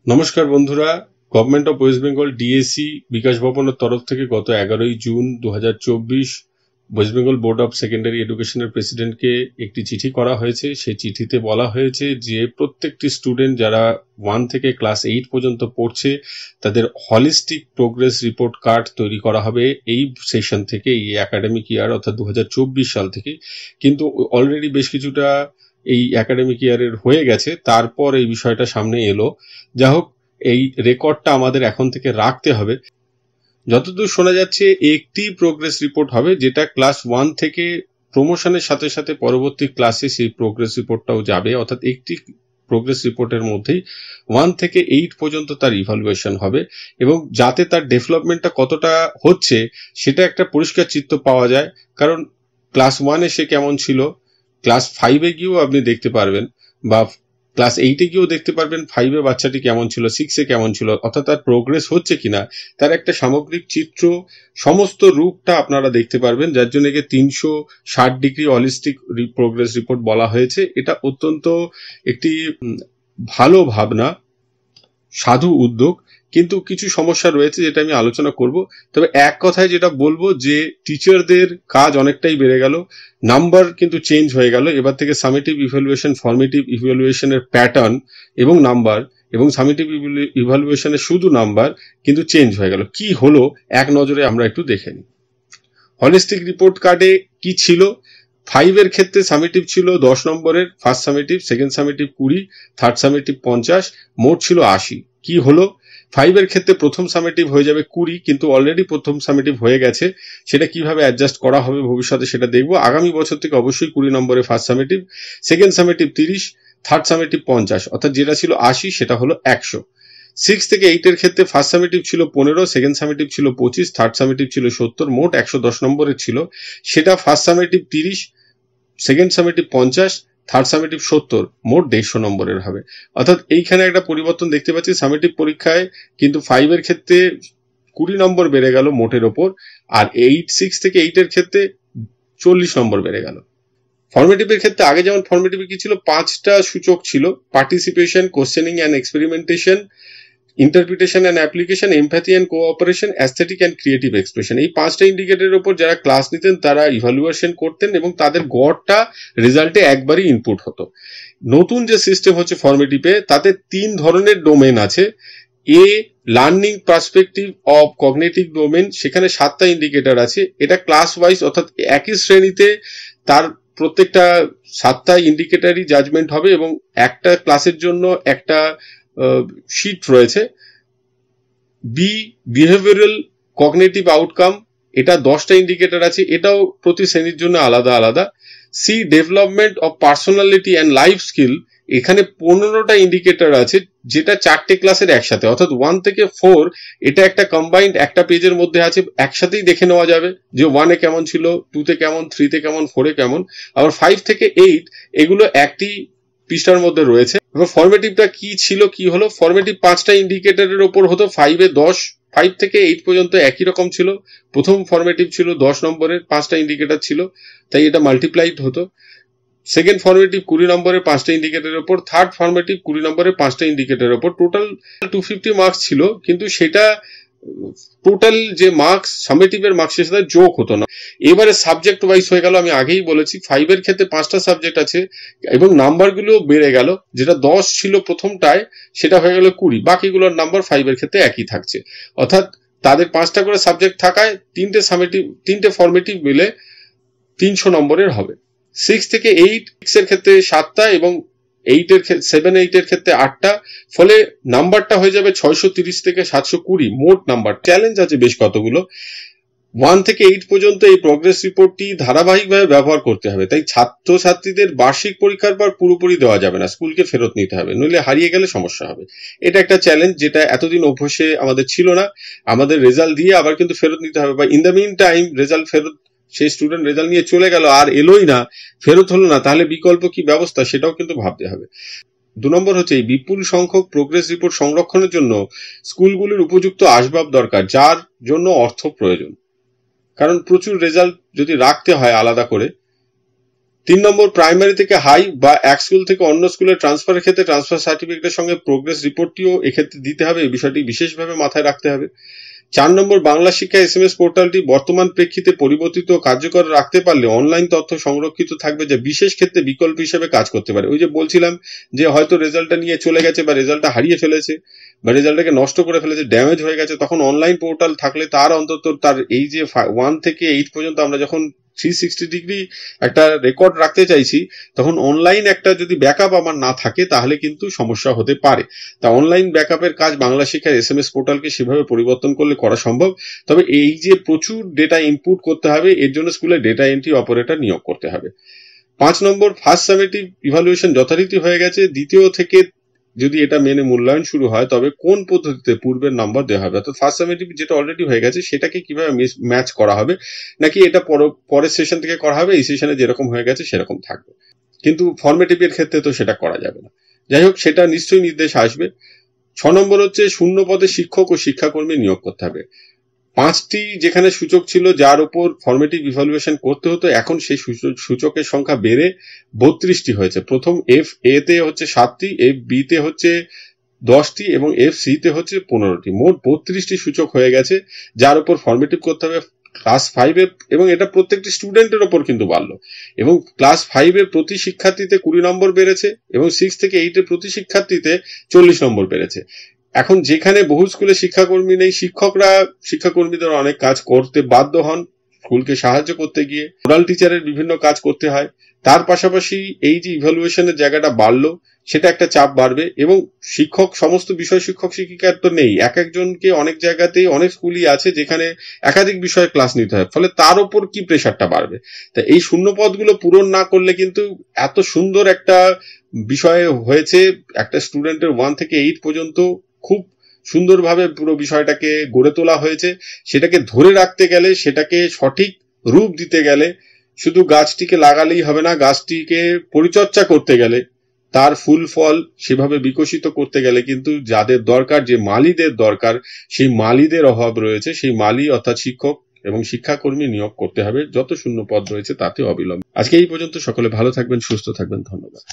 নমস্কার বন্ধুরা, government of West Bengal DAC Bikash ভবনের তরফ থেকে গত 11ই June 2024 West Bengal board of secondary এডুকেশনের প্রেসিডেন্টকে একটি চিঠি করা হয়েছে। সেই চিঠিতে বলা হয়েছে যে প্রত্যেকটি স্টুডেন্ট যারা 1 থেকে ক্লাস 8 পর্যন্ত পড়ছে তাদের হলিস্টিক প্রোগ্রেস রিপোর্ট কার্ড তৈরি করা হবে এই সেশন থেকে, এই একাডেমিক ইয়ার অর্থাৎ 2024 সাল থেকে। কিন্তু অলরেডি বেশ কিছুটা এই একাডেমিক ইয়ারের হয়ে গেছে, তারপর এই বিষয়টা সামনে এলো। যা হোক, এই রেকর্ডটা আমাদের এখন থেকে রাখতে হবে। যতদূর শোনা যাচ্ছে একটি প্রোগ্রেস রিপোর্ট হবে, যেটা ক্লাস 1 থেকে প্রমোশনের সাথে সাথে পরবর্তী ক্লাসে সেই প্রোগ্রেস রিপোর্টটাও যাবে, অর্থাৎ একটি প্রোগ্রেস রিপোর্টের মধ্যেই 1 থেকে 8 পর্যন্ত তার ইভালুয়েশন হবে, এবং যাতে তার ডেভেলপমেন্টটা কতটা হচ্ছে সেটা একটা পরিষ্কার চিত্র পাওয়া যায়। কারণ ক্লাস 1-এ সে কেমন ছিল, ক্লাস 5-এ গিয়েও আপনি দেখতে পারবেন, বা ক্লাস 8-এ গিয়েও দেখতে পারবেন 5-এ বাচ্চাটি কেমন ছিল, 6-এ কেমন ছিল, অর্থাৎ তার প্রোগ্রেস হচ্ছে কিনা তার একটা সামগ্রিক চিত্র, সমস্ত রূপটা আপনারা দেখতে পারবেন। যার জন্য একে 360 ডিগ্রি হলিস্টিক প্রোগ্রেস রিপোর্ট বলা হয়েছে। এটা অত্যন্ত একটি ভালো ভাবনা, সাধু উদ্যোগ, কিন্তু কিছু সমস্যা রয়েছে যেটা আমি আলোচনা করব। তবে এক কথায় যেটা বলবো যে টিচারদের কাজ অনেকটাই বেড়ে গেল, নাম্বার কিন্তু চেঞ্জ হয়ে গেল। এবার থেকে সামেটিভ ইভ্যালুয়েশন, ফর্মেটিভ ইভ্যালুয়েশনের প্যাটার্ন এবং নাম্বার, এবং সামেটিভ ইভ্যালুয়েশনের শুধু নাম্বার কিন্তু চেঞ্জ হয়ে গেল। কি হলো এক নজরে আমরা একটু দেখে নিই। হলিস্টিক রিপোর্ট কার্ডে কি ছিল? 5-এর ক্ষেত্রে সামেটিভ ছিল 10 নম্বরের, first summative, second summative 20, third summative 50, মোট ছিল 80। কি হলো? 5-এর ক্ষেত্রে প্রথম সামেটিভ হয়ে যাবে 20, কিন্তু অলরেডি প্রথম সামেটিভ হয়ে গেছে। সেটা কিভাবে অ্যাডজাস্ট করা হবে ভবিষ্যতে সেটা দেখবো। আগামী বছর থেকে অবশ্যই 20 নম্বরে first summative, second summative 30, third summative 50, অর্থাৎ যেটা ছিল 80 সেটা হলো 100। 6 থেকে 8-এর ক্ষেত্রে ফার্স্ট সামেটিভ ছিল 15, সেকেন্ড সামেটিভ ছিল 25, থার্ড সামেটিভ ছিল 70, মোট 110 নম্বরের ছিল। সেটা first summative 30, second summative 50, third summative 70, মোট 150 নম্বরের হবে। অর্থাৎ এইখানে একটা পরিবর্তন দেখতে পাচ্ছি। সামেটিভ পরীক্ষায় কিন্তু 5-এর ক্ষেত্রে 20 নম্বর বেড়ে গেল মোটের ওপর, আর 6 থেকে 8-এর ক্ষেত্রে 40 নম্বর বেড়ে গেল। ফর্মেটিভের ক্ষেত্রে আগে যেমন ফর্মেটিভে কি ছিল, 5টা সূচক ছিল: participation, questioning and experimentation, interpretation and application, empathy and cooperation, aesthetic and creative expression. এই 5টা ইন্ডিকেটরের উপর যারা ক্লাস নিতেন তারা ইভালুয়েশন করতেন, এবং তাদের গড়টা রেজাল্টে একবারই ইনপুট হতো। নতুন যে সিস্টেম হচ্ছে ফর্মেটিভে, তাতে 3 ধরনের ডোমেন আছে। Learning perspective of cognitive domain, সেখানে 7টা ইন্ডিকেটর আছে। এটা ক্লাস ওয়াইজ, অর্থাৎ একই শ্রেণীতে তার প্রত্যেকটা 7টা ইন্ডিকেটরই জাজমেন্ট হবে, এবং একটা ক্লাসের জন্য একটা শীট রয়েছে। বিহেভিয়ারাল কগনিটিভ আউটকাম, এটা 10টা ইন্ডিকেটর আছে, এটাও প্রতি শ্রেণীর জন্য আলাদা আলাদা। Development of personality and life skill, এখানে 15টা ইন্ডিকেটর আছে, যেটা 4টে ক্লাসের একসাথে, অর্থাৎ 1 থেকে 4 এটা একটা কম্বাইন্ড একটা পেজের মধ্যে আছে, একসাথেই দেখে নেওয়া যাবে যে 1-এ কেমন ছিল, 2-তে কেমন, 3-তে কেমন, 4-এ কেমন। আবার 5 থেকে 8 এগুলো একটি পৃষ্ঠার মধ্যে রয়েছে। এবার ফর্মেটিভটা কি ছিল, কি হলো? ফর্মেটিভ 5টা ইন্ডিকেটরের উপর হতো, 5-এ 10, 5 থেকে 8 পর্যন্ত একই রকম ছিল। প্রথম ফর্মেটিভ ছিল 10 নম্বরের, 5টা ইন্ডিকেটর ছিল, তাই এটা মাল্টিপ্লাইড হতো। সেকেন্ড ফর্মেটিভ 20 নম্বরের 5টা ইন্ডিকেটরের উপর, থার্ড ফর্মেটিভ 20 নম্বরের 5টা ইন্ডিকেটরের উপর, টোটাল 250 মার্কস ছিল। কিন্তু সেটা টোটাল যে মার্কস সামেটিভের মার্কসের সাথে যোগ হতো না। এবারে সাবজেক্ট ওয়াইজ হয়ে গেল। আমি আগেই বলেছি 5-এর ক্ষেত্রে 5টা সাবজেক্ট আছে, এবং নাম্বারগুলো বেড়ে গেল। যেটা 10 ছিল প্রথমটায় সেটা হয়ে গেল 20, বাকিগুলোর নাম্বার 5-এর ক্ষেত্রে একই থাকছে। অর্থাৎ তাদের 5টা করে সাবজেক্ট থাকায় 3টে ফর্মেটিভ মিলে 300 নম্বরের হবে। 6 থেকে 8-এর ক্ষেত্রে 7টা, এবং 7-8-এর ক্ষেত্রে 8টা, ফলে নাম্বারটা হয়ে যাবে 630 থেকে 720 মোট নাম্বার। চ্যালেঞ্জ আছে বেশ কতগুলো। 1 থেকে 8 পর্যন্ত এই প্রোগ্রেস রিপোর্টটি ধারাবাহিকভাবে ব্যবহার করতে হবে, তাই ছাত্রছাত্রীদের বার্ষিক পরীক্ষার পর পুরোপুরি দেওয়া যাবে না, স্কুলকে ফেরত নিতে হবে, নইলে হারিয়ে গেলে সমস্যা হবে। এটা একটা চ্যালেঞ্জ, যেটা এতদিন অভ্যাসে আমাদের ছিল না। আমাদের রেজাল্ট দিয়ে আবার কিন্তু ফেরত নিতে হবে, বা in the meantime result ফেরত, সেই স্টুডেন্ট রেজাল্ট নিয়ে চলে গেল আর এলোই না, ফেরত হলো না, তাহলে বিকল্প কি ব্যবস্থা সেটাও কিন্তু ভাবতে হবে। 2 নম্বর হচ্ছে, এই বিপুল সংখ্যক প্রোগ্রেস রিপোর্ট সংরক্ষণের জন্য স্কুলগুলির উপযুক্ত আসবাব দরকার, যার জন্য অর্থ প্রয়োজন। কারণ প্রচুর রেজাল্ট যদি রাখতে হয় আলাদা করে, 3 নম্বর, প্রাইমারি থেকে হাই বা এক স্কুল থেকে অন্য স্কুলে ট্রান্সফারের ক্ষেত্রে ট্রান্সফার সার্টিফিকেটের সঙ্গে প্রোগ্রেস রিপোর্টটিও এক্ষেত্রে দিতে হবে। এই বিষয়টি বিশেষভাবে মাথায় রাখতে হবে। 4 নম্বর, বাংলা শিক্ষা SMS পোর্টালটি বর্তমান প্রেক্ষিতে পরিবর্তিত ও কার্যকর রাখতে পারলে অনলাইন তথ্য সংরক্ষিত থাকবে, যা বিশেষ ক্ষেত্রে বিকল্প হিসেবে কাজ করতে পারে। ওই যে বলছিলাম যে হয়তো রেজাল্টটা নিয়ে চলে গেছে বা রেজাল্টটা হারিয়ে ফেলেছে বা রেজাল্টটাকে নষ্ট করে ফেলেছে, ড্যামেজ হয়ে গেছে, তখন অনলাইন পোর্টাল থাকলে তার অন্তত তার এই যে 1 থেকে 8 পর্যন্ত আমরা যখন 360 ডিগ্রি একটা রেকর্ড রাখতে চাইছি, তখন অনলাইন একটা যদি ব্যাকআপ আমার না থাকে তাহলে কিন্তু সমস্যা হতে পারে। তা অনলাইন ব্যাকআপের কাজ বাংলা শিক্ষার SMS পোর্টালকে সেভাবে পরিবর্তন করলে করা সম্ভব। তবে এই যে প্রচুর ডেটা ইনপুট করতে হবে, এর জন্য স্কুলে ডেটা এন্ট্রি অপারেটর নিয়োগ করতে হবে। 5 নম্বর, ফার্স্ট সামেটিভ ইভালুয়েশন যথারীতি হয়ে গেছে। দ্বিতীয় থেকে যদি এটা মেনে মূল্যায়ন শুরু হয়, তবে কোন পদ্ধতিতে পূর্বের নাম্বার দেওয়া হবে, অর্থাৎ ফার্স্ট সামেটিভ যেটা অলরেডি হয়ে গেছে সেটাকে কিভাবে ম্যাচ করা হবে, নাকি এটা পরের সেশন থেকে করা হবে, এই সেশনে যেরকম হয়ে গেছে সেরকম থাকবে। কিন্তু ফর্মেটিভের ক্ষেত্রে তো সেটা করা যাবে না। যাই হোক, সেটা নিশ্চয়ই নির্দেশ আসবে। 6 নম্বর হচ্ছে শূন্য পদে শিক্ষক ও শিক্ষাকর্মী নিয়োগ করতে হবে। 5টি যেখানে সূচক ছিল যার উপর ফর্মেটিভ ইভালুয়েশন করতে হতো, এখন সেই সূচকের সংখ্যা বেড়ে 32টি হয়েছে। প্রথম FA তে হচ্ছে 7টি, FB তে হচ্ছে 10টি এবং FC তে হচ্ছে 15টি। মোট 32টি সূচক হয়ে গেছে যার উপর ফর্মেটিভ করতে হবে ক্লাস 5 এ, এবং এটা প্রত্যেকটি স্টুডেন্টের ওপর কিন্তু বাড়লো। এবং ক্লাস 5 এর প্রতি শিক্ষার্থীতে 20 নম্বর বেড়েছে এবং 6 থেকে 8 এর প্রতি শিক্ষার্থীতে 40 নম্বর বেড়েছে। এখন যেখানে বহু স্কুলে শিক্ষাকর্মী নেই, শিক্ষকরা শিক্ষাকর্মীদের অনেক কাজ করতে বাধ্য হন স্কুলকে সাহায্য করতে গিয়ে। মোরাল টিচারের বিভিন্ন কাজ করতে হয়। তার পাশাপাশি এই যে ইভালুয়েশনের জায়গাটা বাড়লো, সেটা একটা চাপ বাড়বে। এবং শিক্ষক, সমস্ত বিষয় শিক্ষক শিক্ষিকার তো নেই, এক একজনকে অনেক জায়গাতেই অনেক স্কুলই আছে যেখানে একাধিক বিষয়ে ক্লাস নিতে হয়, ফলে তার উপর কি প্রেশারটা বাড়বে। তা এই শূন্য পদগুলো পূরণ না করলে কিন্তু এত সুন্দর একটা বিষয় হয়েছে, একটা স্টুডেন্টের 1 থেকে 8 পর্যন্ত খুব সুন্দরভাবে পুরো বিষয়টাকে গড়ে তোলা হয়েছে। সেটাকে ধরে রাখতে গেলে, সেটাকে সঠিক রূপ দিতে গেলে শুধু গাছটিকে লাগালেই হবে না, গাছটিকে পরিচর্যা করতে গেলে, তার ফুল ফল সেভাবে বিকশিত করতে গেলে কিন্তু যাদের দরকার, যে মালিদের দরকার, সেই মালিদের অভাব রয়েছে। সেই মালি অর্থাৎ শিক্ষক এবং শিক্ষাকর্মী নিয়োগ করতে হবে, যত শূন্য পদ রয়েছে তাতে অবিলম্বে। আজকে এই পর্যন্ত। সকলে ভালো থাকবেন, সুস্থ থাকবেন। ধন্যবাদ।